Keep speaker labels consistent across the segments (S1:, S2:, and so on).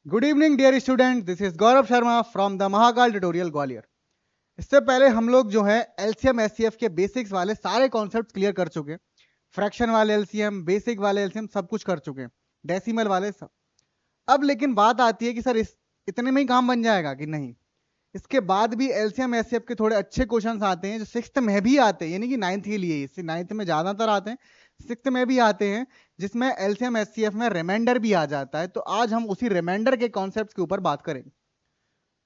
S1: Good evening dear student, this is Gaurav Sharma from the Mahakal tutorial Gwalior. इससे पहले हम लोग जो है एलसीएम एससीएफ के बेसिक्स वाले सारे कॉन्सेप्ट क्लियर कर चुके हैं। फ्रैक्शन वाले एलसीएम, बेसिक वाले एलसीएम सब कुछ कर चुके हैं, डेसिमल वाले सब। अब लेकिन बात आती है कि सर इतने में ही काम बन जाएगा कि नहीं। इसके बाद भी एलसीएम एससीएफ के थोड़े अच्छे क्वेश्चंस आते हैं जो सिक्स्थ में भी आते हैं, यानी कि नाइन्थ के लिए, इससे नाइन्थ में ज्यादातर आते हैं, सिक्स्थ में भी आते हैं, जिसमें एलसीएम एससीएफ में रिमाइंडर भी आ जाता है। तो आज हम उसी रिमाइंडर के कॉन्सेप्ट के ऊपर बात करेंगे।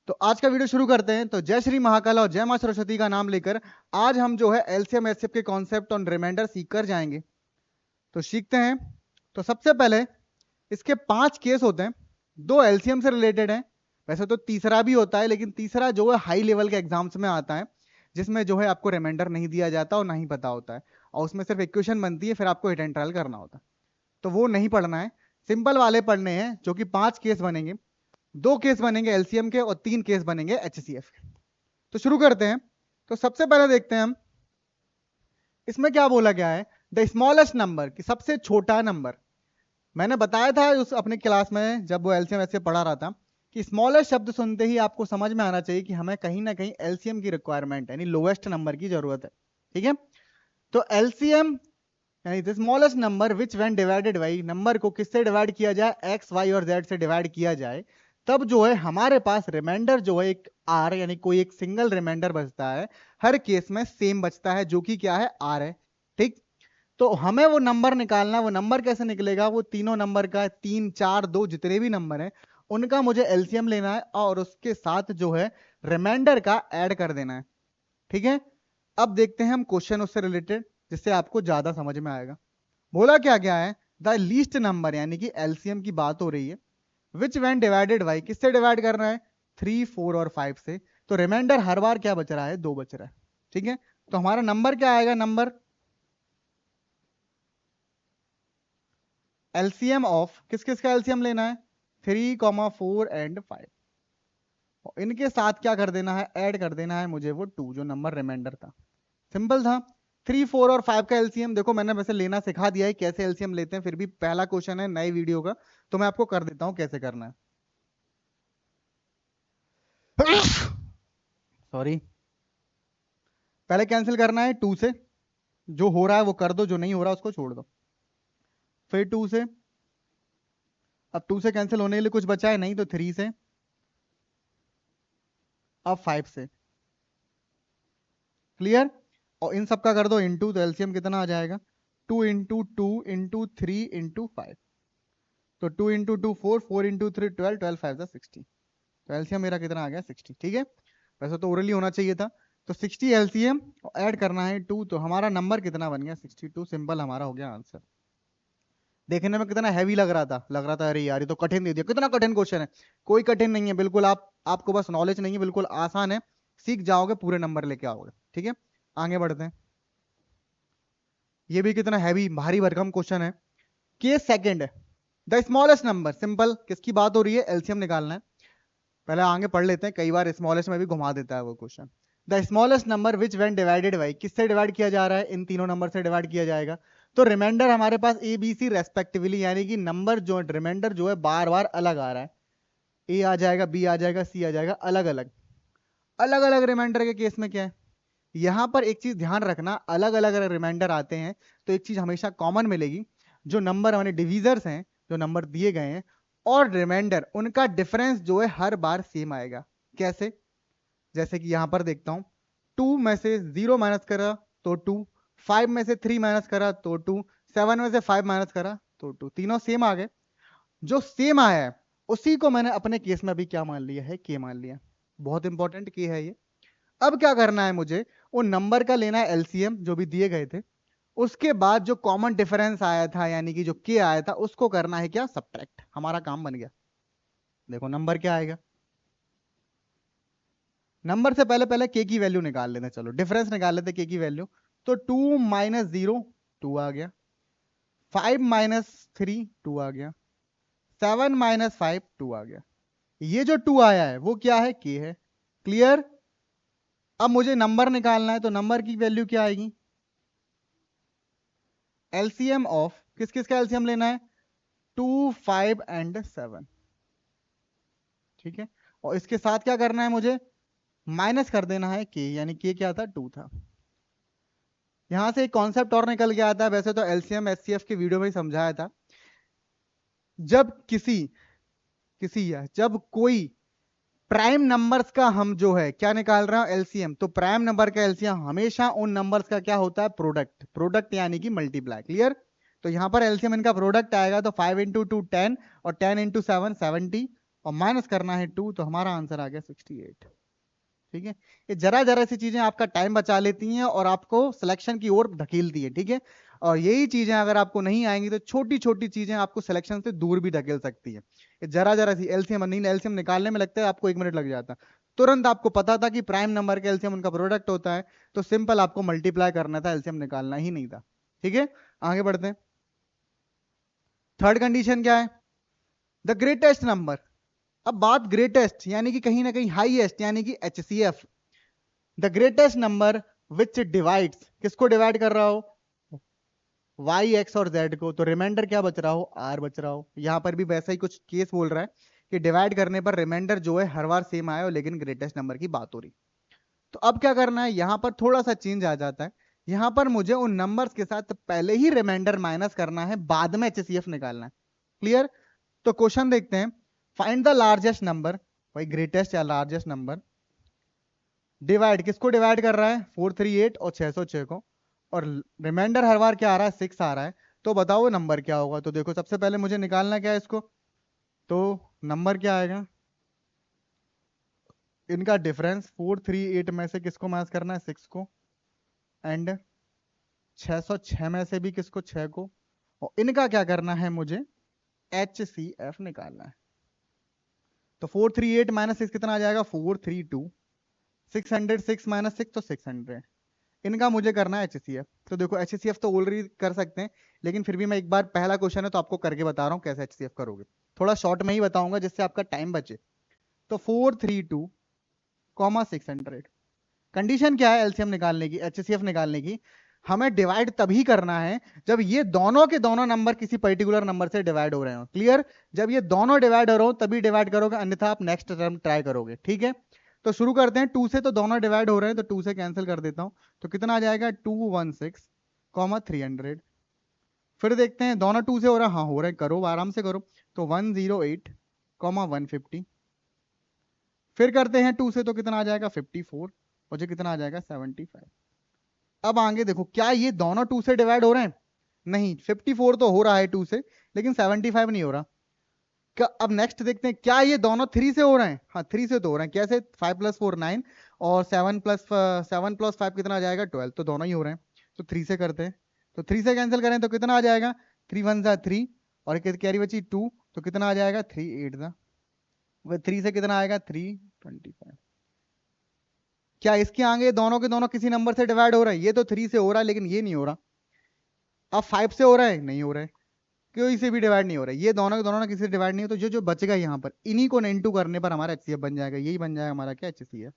S1: तो आज का वीडियो शुरू करते हैं। तो जय श्री महाकाल और जय मां सरस्वती का नाम लेकर आज हम जो है एलसीएम एससीएफ के कॉन्सेप्ट ऑन रिमाइंडर सीख कर जाएंगे। तो सीखते हैं। तो सबसे पहले इसके 5 केस होते हैं, 2 एलसीएम से रिलेटेड हैं। वैसे तो तीसरा भी होता है, लेकिन तीसरा जो है हाई लेवल के एग्जाम्स में आता है, जिसमें जो है आपको रिमाइंडर नहीं दिया जाता और नहीं पता होता है, और उसमें सिर्फ इक्वेशन बनती है, फिर आपको हिट एंड ट्रायल करना होता है। तो वो नहीं पढ़ना है, सिंपल वाले पढ़ने हैं, जो कि 5 केस बनेंगे। 2 केस बनेंगे एलसीएम के और 3 केस बनेंगे एचसीएफ के। तो शुरू करते हैं। तो सबसे पहले देखते हैं हम इसमें क्या बोला गया है। द स्मॉलेस्ट नंबर, कि सबसे छोटा नंबर। मैंने बताया था उस अपने क्लास में जब वो एलसीएम ऐसे पढ़ा रहा था कि स्मॉलेस्ट शब्द सुनते ही आपको समझ में आना चाहिए कि हमें कहीं ना कहीं एलसीएम की रिक्वायरमेंट है, यानी लोएस्ट नंबर की जरूरत है। ठीक है। तो एलसीएम यानी the smallest number which when divided by, number को किससे डिवाइड किया जाए, एक्स वाई और जेड से डिवाइड किया जाए, तब जो है हमारे पास रिमाइंडर जो है एक आर, यानी कोई एक सिंगल रिमाइंडर बचता है। हर केस में सेम बचता है, जो कि क्या है, आर है। ठीक। तो हमें वो नंबर निकालना, वो नंबर कैसे निकलेगा, वो तीनों नंबर का 3 4 2 जितने भी नंबर हैं उनका मुझे एलसीएम लेना है और उसके साथ जो है रिमाइंडर का ऐड कर देना है। ठीक है। अब देखते हैं हम क्वेश्चन उससे रिलेटेड, जिससे आपको ज्यादा समझ में आएगा। बोला क्या गया है, द लीस्ट नंबर, यानी कि एलसीएम की बात हो रही है, विच व्हेन डिवाइडेड बाई, किससे डिवाइड करना है, 3 4 और 5 से। तो रिमाइंडर हर बार क्या बच रहा है, 2 बच रहा है। ठीक है। तो हमारा नंबर क्या आएगा, नंबर एलसीएम ऑफ किस किस का एलसीएम लेना है, 3 4 एंड 5। इनके साथ क्या कर देना है, ऐड कर देना है मुझे वो 2, जो नंबर रिमाइंडर था। सिंपल था। 3 4 और 5 का एलसीएम देखो मैंने वैसे लेना सिखा दिया है, कैसे एलसीएम लेते हैं, फिर भी पहला क्वेश्चन है नई वीडियो का, तो मैं आपको कर देता हूं कैसे करना है। सॉरी। पहले कैंसिल करना है 2 से, जो हो रहा है वो कर दो, जो नहीं हो रहा उसको छोड़ दो। फिर 2 से, अब 2 से कैंसिल होने के लिए कुछ बचा है नहीं, तो 3 से, अब 5 से। क्लियर। और इन सब का कर दो इंटू, तो एलसीएम कितना आ जाएगा, 2 × 2 × 3 × 5। तो 2 × 2 4, 4 × 3 12, 12 5 60। तो एलसीएम मेरा कितना आ गया, 60। ठीक है। वैसे तो ओरली होना चाहिए था। तो 60 एलसीएम ऐड करना है 2, तो हमारा नंबर कितना बन गया, 62। सिंपल हमारा हो गया आंसर। देखने में कितना हैवी लग रहा था, अरे यार ये तो कठिन दे दिया, कितना कठिन क्वेश्चन है। कोई कठिन नहीं है बिल्कुल, आपको बस नॉलेज नहीं है, बिल्कुल आसान है। सीख जाओगे पूरे नंबर लेके आओगे। ठीक है। आगे बढ़ते हैं। ये भी कितना हैवी भारी भरकम क्वेश्चन है। केस सेकंड है, द स्मॉलेस्ट नंबर। सिंपल, किसकी बात हो रही है, एलसीएम निकालना है। पहले आगे पढ़ लेते हैं, कई बार स्मॉलेस्ट में भी घुमा देता है वो question. The smallest number which when divided by, किससे डिवाइड किया जा रहा है, इन तीनों नंबर से डिवाइड किया जाएगा। तो रिमाइंडर हमारे पास ए बी सी रेस्पेक्टिवली, यानी कि नंबर जो रिमाइंडर जो है बार बार अलग आ रहा है। ए आ जाएगा, बी आ जाएगा, सी आ जाएगा, अलग अलग। अलग अलग रिमाइंडर के केस में क्या है, यहां पर एक चीज ध्यान रखना, अलग अलग रिमाइंडर आते हैं तो एक चीज हमेशा कॉमन मिलेगी, जो नंबर हमारे डिविजर्स हैं, जो नंबर दिए गए हैं और रिमाइंडर, उनका डिफरेंस जो है हर बार सेम आएगा। कैसे, जैसे कि यहां पर देखता हूं, 2 में से 0 माइनस करा तो 2, 5 में से 3 माइनस करा तो 2, 7 में से 5 माइनस करा तो 2, तीनों सेम आ गए। जो सेम आया है उसी को मैंने अपने केस में अभी क्या मान लिया है, के मान लिया। बहुत इंपॉर्टेंट की है ये। अब क्या करना है मुझे, वो नंबर का लेना है एलसीएम जो भी दिए गए थे, उसके बाद जो कॉमन डिफरेंस आया था, यानी कि जो के आया था, उसको करना है क्या, सब्ट्रैक्ट। हमारा काम बन गया। देखो नंबर क्या आएगा, नंबर से पहले पहले के की वैल्यू निकाल लेते हैं, चलो डिफरेंस निकाल लेते के की वैल्यू। तो 2 माइनस 0 2 आ गया, 5 माइनस 3 2 आ गया, 7 माइनस 5 2 आ गया। ये जो 2 आया है वो क्या है, के है। क्लियर। अब मुझे नंबर निकालना है, तो नंबर की वैल्यू क्या आएगी, एलसीएम ऑफ किस किस का एलसीएम लेना है, 2 5 एंड 7। ठीक है, और इसके साथ क्या करना है मुझे, माइनस कर देना है के, यानी के क्या था, 2 था। यहां से एक कॉन्सेप्ट और निकल के आता है, वैसे तो एलसीएम एचसीएफ की वीडियो में ही समझाया था। जब किसी किसी या जब कोई प्राइम नंबर्स का हम जो है क्या निकाल रहे हैं एलसीएम, तो प्राइम नंबर का एलसीएम हमेशा उन नंबर्स का क्या होता है, प्रोडक्ट, प्रोडक्ट यानी कि मल्टीप्लाई। क्लियर? तो यहां पर एलसीएम इनका प्रोडक्ट आएगा, तो 5 इंटू 2 10 और 10 इंटू 7 70 और माइनस करना है 2, तो हमारा आंसर आ गया 68। ठीक है, ये जरा जरा सी चीजें आपका टाइम बचा लेती हैं और आपको सिलेक्शन की ओर धकेलती है। ठीक है, और यही चीजें अगर आपको नहीं आएंगी तो छोटी छोटी चीजें आपको सिलेक्शन से दूर भी धकेल सकती है। ये जरा जरा सी एलसीएम, नहीं एलसीएम निकालने में लगता है आपको 1 मिनट लग जाता, तुरंत आपको पता था कि प्राइम नंबर के एलसीएम उनका प्रोडक्ट होता है, तो सिंपल आपको मल्टीप्लाई करना था, एलसीएम निकालना ही नहीं था। ठीक है, आगे बढ़ते हैं। थर्ड कंडीशन क्या है, द ग्रेटेस्ट नंबर। अब बात ग्रेटेस्ट यानी कि कहीं ना कहीं हाईएस्ट यानी कि HCF, the greatest number which divides, किसको डिवाइड कर रहा हो, y x और z को, तो रिमाइंडर क्या बच रहा हो, r बच रहा हो। यहां पर भी वैसा ही कुछ केस बोल रहा है कि डिवाइड करने पर रिमाइंडर जो है हर बार सेम आया हो, लेकिन ग्रेटेस्ट नंबर की बात हो रही। तो अब क्या करना है, यहां पर थोड़ा सा चेंज आ जाता है। यहां पर मुझे उन नंबर्स के साथ पहले ही रिमाइंडर माइनस करना है, बाद में एचसीएफ निकालना है। क्लियर? तो क्वेश्चन देखते हैं, फाइंड द लार्जेस्ट नंबर, भाई ग्रेटेस्ट या लार्जेस्ट नंबर, डिवाइड, किसको डिवाइड कर रहा है, 438 और 606 को, और रिमाइंडर हर बार क्या आ रहा है, 6 आ रहा है। तो बताओ वो नंबर क्या होगा। तो देखो सबसे पहले मुझे निकालना क्या है इसको, तो नंबर क्या आएगा, इनका डिफरेंस 438 में से किसको माइनस करना है, 6 को, एंड 606 में से भी किसको, 6 को, और इनका क्या करना है मुझे, HCF निकालना है। तो 438 माइनस 6 कितना आ जाएगा, 432, 606 माइनस 6 तो 600, इनका मुझे करना है एचसीएफ। तो देखो एचसीएफ तो ऑलरेडी कर सकते हैं, लेकिन फिर भी मैं एक बार, पहला क्वेश्चन है तो आपको करके बता रहा हूं कैसे एचसीएफ करोगे, थोड़ा शॉर्ट में ही बताऊंगा जिससे आपका टाइम बचे। तो 432 कॉमा 600, कंडीशन क्या है एलसीएम निकालने की, एचसीएफ निकालने की, हमें डिवाइड तभी करना है जब ये दोनों के दोनों नंबर किसी पर्टिकुलर नंबर से डिवाइड हो रहे हो। क्लियर? जब ये दोनों डिवाइड हो रहे हो तभी डिवाइड करोगे, अन्यथा आप नेक्स्ट टर्म ट्राई करोगे। ठीक है, तो शुरू करते हैं 2 से, तो दोनों डिवाइड हो रहे हैं तो 2 से कैंसिल कर देता हूं, तो कितना आ जाएगा, 216 कॉमा 300। फिर देखते हैं दोनों 2 से हो रहा है, हाँ हो रहा है, करो आराम से करो, तो 108 कॉमा 150। फिर करते हैं 2 से, तो कितना आ जाएगा, 54, और जो कितना आ जाएगा, 75। अब आगे देखो, क्या ये दोनों 2 से डिवाइड हो रहे हैं, नहीं, 54 तो हो रहा है 2 से, लेकिन 75 नहीं हो रहा। क्या, अब नेक्स्ट देखते हैं, क्या ये दोनों 3 से हो रहे हैं, हाँ 3 से तो हो रहे हैं, कैसे, 5 + 4 9 और 7 + 5 कितना आ जाएगा, 12, तो दोनों ही हो रहे हैं। तो 3 से करते हैं, तो 3 से कैंसिल करें तो कितना आ जाएगा, 3 1 जा 3, और कैरी बची 2, तो कितना आ जाएगा, 3 8 जा, 3 से कितना आएगा, 325। क्या इसके आगे दोनों के दोनों किसी नंबर से डिवाइड हो रहे हैं, ये तो 3 से हो रहा है लेकिन ये नहीं हो रहा। अब 5 से हो रहा है, नहीं हो रहा है, कोई से भी डिवाइड नहीं हो रहा है, ये दोनों के दोनों ना किसी से डिवाइड नहीं हो, तो जो जो बचेगा यहाँ पर इन्हीं को इनटू करने पर हमारा एचसीएफ बन जाएगा, यही बन जाएगा हमारा क्या, एचसीएफ।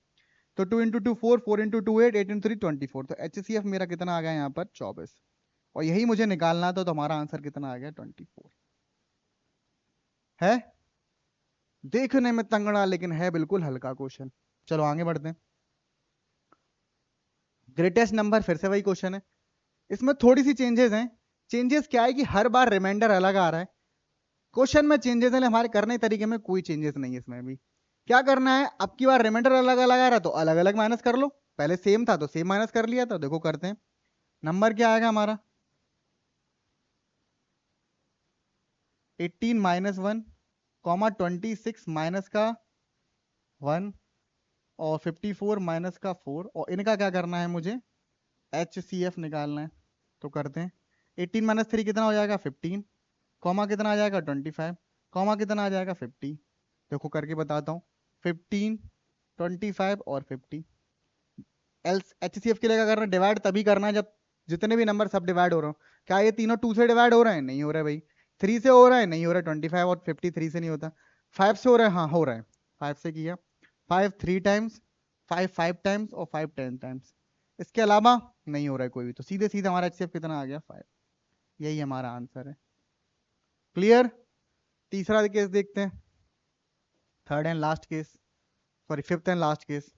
S1: तो 2 इंटू 2 4, 4 इंटू 2 8, 8 इंटू 3 24, तो एचसीएफ मेरा कितना आ गया यहाँ पर, 24, और यही मुझे निकालना था, तो हमारा आंसर कितना आ गया, 24 है। देखने में तंगड़ा लेकिन है बिल्कुल हल्का क्वेश्चन। चलो आगे बढ़ते हैं। ग्रेटेस्ट नंबर, फिर से वही क्वेश्चन है, इसमें थोड़ी सी चेंजेस हैं। चेंजेस क्या है कि हर बार रिमाइंडर अलग आ रहा है, क्वेश्चन में चेंजेस है, हमारे करने के तरीके में कोई चेंजेस नहीं है। इसमें भी क्या करना है, अब की बार रिमाइंडर अलग अलग आ रहा है तो अलग अलग माइनस कर लो, पहले सेम था तो सेम माइनस कर लिया था। देखो करते हैं, नंबर क्या आएगा हमारा, 18 माइनस 1 कॉमा 26 माइनस का 1 और 54 माइनस का 4, और इनका क्या करना है मुझे, HCF निकालना है। तो करते हैं, 18 माइनस 3 कितना हो जाएगा, 15, कॉमा कितना आ जाएगा, 25, कॉमा कितना आ जाएगा, 50। देखो करके बताता हूँ, 15 25 और 50। HCF के लिए क्या करना है, डिवाइड तभी करना है जब जितने भी नंबर सब डिवाइड हो रहे हो। क्या ये तीनों 2 से डिवाइड हो रहे हैं, नहीं हो रहे भाई। 3 से हो रहा है, नहीं हो रहा है, 25 और 50 3 से नहीं होता। 5 से हो रहा है, हाँ हो रहा है, 5 से किया, 5 3 टाइम्स, 5 5 टाइम्स और 5 10 टाइम्स, इसके अलावा नहीं हो रहा है कोई भी, तो सीधे सीधे हमारा HCF कितना आ गया, 5। यही हमारा आंसर है। क्लियर? तीसरा केस देखते हैं, third and last case, sorry fifth and last case,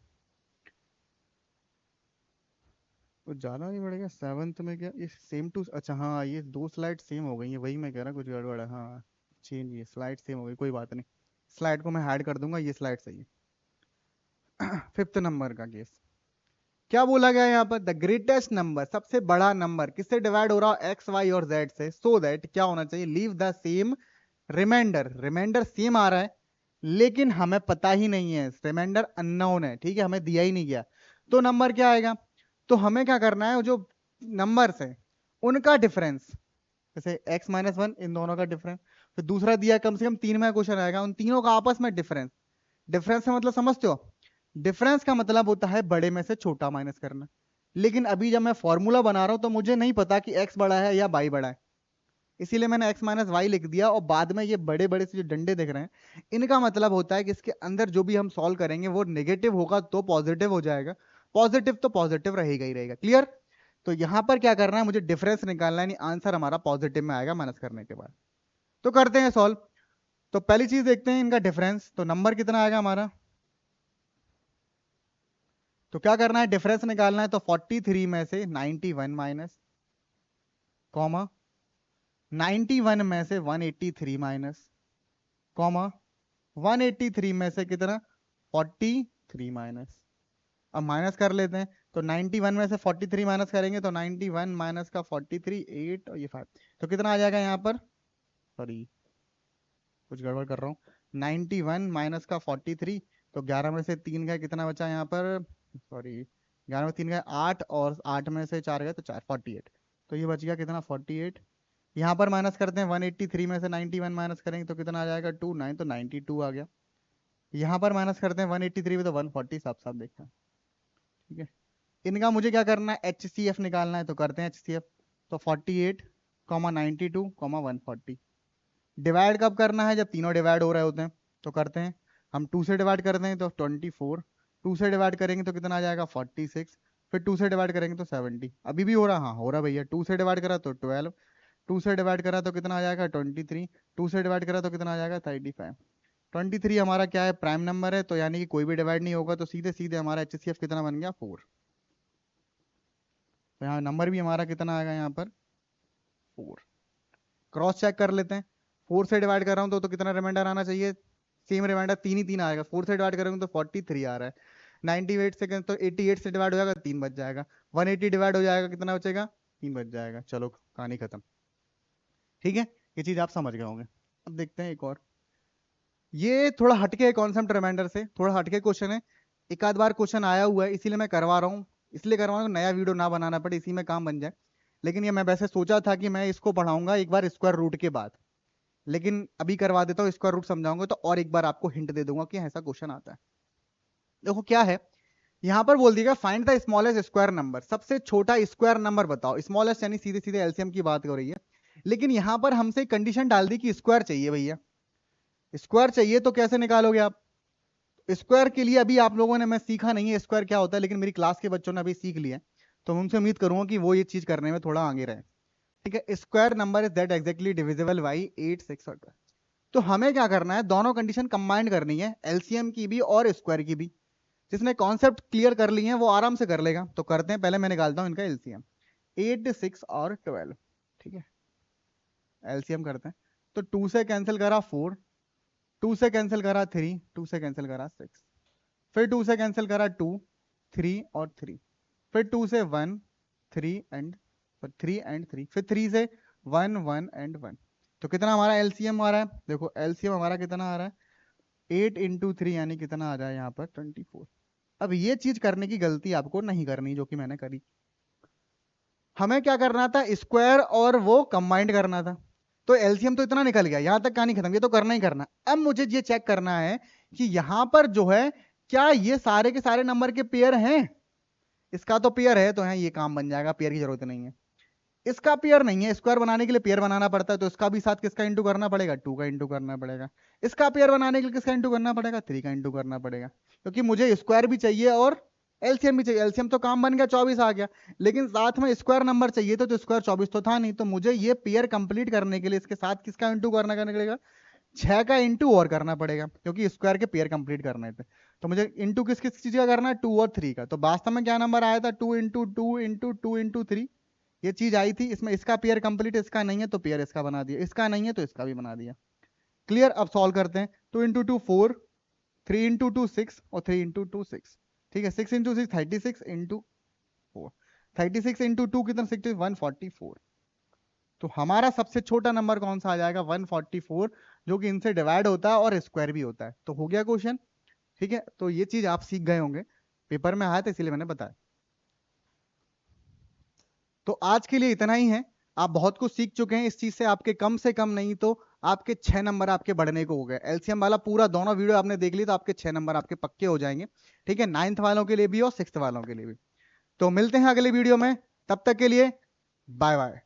S1: कुछ ज़्यादा नहीं बढ़ेगा। सेवन्थ में क्या ये सेम टू, अच्छा हाँ ये दो स्लाइड सेम हो गई है, वही मैं कह रहा कुछ गड़बड़ है। हाँ चेंज, ये स्लाइड सेम हो गई, कोई बात नहीं, स्लाइड को मैं ऐड कर दूंगा, ये स्लाइड सही है। फिफ्थ नंबर का केस क्या बोला गया यहाँ पर, द ग्रेटेस्ट नंबर, सबसे बड़ा नंबर किससे डिवाइड हो रहा है, एक्स वाई और जेड से, सो दैट क्या होना चाहिए, leave the same reminder, reminder same आ रहा है लेकिन हमें पता ही नहीं है, रिमाइंडर अननोन है, ठीक है, हमें दिया ही नहीं गया, तो नंबर क्या आएगा, तो हमें क्या करना है, जो नंबर्स है उनका डिफरेंस, जैसे x माइनस वन, इन दोनों का डिफरेंस, फिर दूसरा दिया कम से कम 3 में क्वेश्चन आएगा, उन तीनों का आपस में डिफरेंस, डिफरेंस का मतलब समझते हो, डिफरेंस का मतलब होता है बड़े में से छोटा माइनस करना, लेकिन अभी जब मैं फॉर्मूला बना रहा हूं तो मुझे नहीं पता कि x बड़ा है या y बड़ा है, इसीलिए मैंने x माइनस वाई लिख दिया, और बाद में ये बड़े बड़े से जो डंडे दिख रहे हैं इनका मतलब होता है कि इसके अंदर जो भी हम सॉल्व करेंगे वो नेगेटिव होगा तो पॉजिटिव हो जाएगा, पॉजिटिव तो पॉजिटिव रहेगा ही रहेगा, क्लियर। तो यहां पर क्या करना है, मुझे डिफरेंस निकालना है, यानी आंसर हमारा पॉजिटिव में आएगा माइनस करने के बाद, तो करते हैं सॉल्व। तो पहली चीज देखते हैं इनका डिफरेंस, तो नंबर कितना आएगा हमारा, तो क्या करना है, डिफरेंस निकालना है, तो 43 में से 91 माइनस, कॉमा 91 में से 183 माइनस, कॉमा 183 में से कितना 43 माइनस, अब माइनस कर लेते हैं, तो 91 में से 43 माइनस करेंगे तो 91 माइनस का 43 8 और ये 5, तो कितना आ जाएगा यहाँ पर, सॉरी कुछ गड़बड़ कर रहा हूँ, 91 माइनस का 43, तो 11 में से 3 गए, कितना बचा यहाँ पर, सॉरी 11 में 3 गए 8, और 8 में से 4 गए तो 4, 48, तो ये बच गया कितना 48, यहाँ पर माइनस करते हैं 183 में से 91 माइनस करेंगे तो कितना आ जाएगा 2 9, तो 92 आ गया, यहाँ पर माइनस करते हैं 183 में तो 140, साफ साफ देखा, ठीक है। इनका मुझे क्या करना है, HCF निकालना है, तो करते हैं HCF, तो 48 कॉमा 92 कॉमा 140, डिवाइड कब करना है, जब तीनों डिवाइड हो रहे होते हैं, तो करते हैं हम 2 से डिवाइड करते हैं तो 24, 2 से डिवाइड करेंगे तो कितना आ जाएगा 46, फिर 2 से डिवाइड करेंगे तो 70, अभी भी हो रहा, हाँ हो रहा भैया, 2 से डिवाइड करा तो 12, 2 से डिवाइड करा तो कितना आ जाएगा 23, 2 से डिवाइड करा तो कितना आ जाएगा 35, 23 हमारा क्या है, प्राइम नंबर है, तो यानी कि कोई भी डिवाइड नहीं होगा, तो सीधे सीधे हमारा HCF कितना बन गया 4, तो यहाँ नंबर भी हमारा कितना आएगा यहाँ पर 4, क्रॉस चेक कर लेते हैं, 4 से डिवाइड कर रहा हूँ तो कितना रिमाइंडर आना चाहिए, सेम रिमाइंडर 3 ही 3 आएगा, 4 से डिवाइड करेंगे तो 43 आ रहा है, 98 से तो 88 से डिवाइड हो जाएगा 3 बच जाएगा, 180 डिवाइड हो जाएगा कितना बचेगा 3 बच जाएगा, चलो कहानी खत्म, ठीक है, ये चीज आप समझ गए होंगे। अब देखते हैं एक और, ये थोड़ा हटके कॉन्सेप्ट, रिमाइंडर से थोड़ा हटके क्वेश्चन है, एक आध बार क्वेश्चन आया हुआ है इसीलिए मैं करवा रहा हूँ, इसलिए करवा रहा हूँ नया वीडियो ना बनाना पड़े, इसी में काम बन जाए, लेकिन ये मैं वैसे सोचा था कि मैं इसको पढ़ाऊंगा एक बार स्क्वायर रूट के बाद, लेकिन अभी करवा देता हूँ, स्क्वायर रूट समझाऊंगा तो और एक बार आपको हिंट दे दूंगा कि ऐसा क्वेश्चन आता है। देखो क्या है, यहां पर बोल दिएगा find the smallest square number, सबसे छोटा स्क्वायर नंबर बताओ, स्मॉलेस्ट यानी सीधे सीधे एलसीएम की बात हो रही है, लेकिन यहां पर हमसे कंडीशन डाल दी कि स्क्वायर चाहिए भैया, स्क्वायर चाहिए तो कैसे निकालोगे आप, स्क्वायर के लिए अभी आप लोगों ने, मैं सीखा नहीं है स्क्वायर क्या होता है, लेकिन मेरी क्लास के बच्चों ने अभी सीख लिया है, तो मैं उनसे उम्मीद करूंगा कि वो ये चीज करने में थोड़ा आगे रहे, ठीक है। Square number is that exactly divisible by 8 6 और 12, तो हमें क्या करना है, दोनों कंडीशन कंबाइन करनी है, एलसीएम की भी और स्क्वायर की भी, जिसने कॉन्सेप्ट क्लियर कर लिए हैं वो आराम से कर लेगा, तो करते हैं, पहले मैं निकालता हूं इनका एलसीएम, 8 6 और 12, ठीक है, एलसीएम करते हैं, तो 2 से कैंसिल करा 4, 2 से कैंसिल करा 3, 2 से कैंसिल करा 6, फिर 2 से कैंसिल करा 2 3 और 3, फिर 2 से 1 3 एंड 3, फिर 3 से 1 1 एंड 1, तो कितना हमारा एलसीएम आ रहा है, देखो एलसीएम हमारा कितना आ रहा है 8 इंटू 3, यानी कितना आ रहा है यहाँ पर 24। अब ये चीज करने की गलती आपको नहीं करनी जो कि मैंने करी, हमें क्या करना था, स्क्वायर और वो कंबाइंड करना था, तो एलसीएम तो इतना निकल गया, यहां तक कहानी खत्म, ये तो करना ही करना। अब मुझे ये चेक करना है कि यहां पर जो है क्या ये सारे के सारे नंबर के पेयर हैं, इसका तो पेयर है, तो यहाँ ये काम बन जाएगा, पेयर की जरूरत नहीं है, इसका पेयर नहीं है, स्क्वायर बनाने के लिए पेयर बनाना पड़ता है, तो इसका भी साथ किसका इंटू करना पड़ेगा 2 का इंटू करना पड़ेगा, इसका पेयर बनाने के लिए किसका इंटू करना पड़ेगा 3 का इंटू करना पड़ेगा, क्योंकि मुझे स्क्वायर भी चाहिए और एलसीएम भी चाहिए, एलसीएम तो काम बन गया 24 आ गया, लेकिन साथ में स्क्वायर नंबर चाहिए तो स्क्वायर 24 तो था नहीं, तो मुझे ये पेयर कंप्लीट करने के लिए इसके साथ किसका इंटू करना पड़ेगा 6 का इंटू और करना पड़ेगा क्योंकि स्क्वायर के पेयर कंप्लीट करने थे। तो मुझे इंटू किस किस चीज का करना है, 2 और 3 का। तो वास्तव में क्या नंबर आया था, 2 इंटू 2 इंटू 2 इंटू 3 ये चीज आई थी। इसमें इसका पेयर कंप्लीट, इसका नहीं है तो पेयर इसका बना दिया, इसका नहीं है तो इसका भी बना दिया। क्लियर। अब सॉल्व करते हैं। 2 इंटू 2 4, 3 इंटू 2 6 और 3 इंटू 2 6। ठीक है, 6 इंटू 6 36 इंटू 4, 36 इंटू 2 कितना, 60, 144। तो हमारा सबसे छोटा नंबर कौन सा आ जाएगा, 144, जो कि इनसे डिवाइड होता है और स्क्वायर भी होता है। तो हो गया क्वेश्चन। ठीक है, तो ये चीज आप सीख गए होंगे, पेपर में आया था इसीलिए मैंने बताया। तो आज के लिए इतना ही है। आप बहुत कुछ सीख चुके हैं इस चीज से, आपके कम से कम नहीं तो आपके 6 नंबर आपके बढ़ने को हो गए। एलसीएम वाला पूरा दोनों वीडियो आपने देख ली तो आपके 6 नंबर आपके पक्के हो जाएंगे। ठीक है, 9th वालों के लिए भी और 6th वालों के लिए भी। तो मिलते हैं अगले वीडियो में, तब तक के लिए बाय बाय।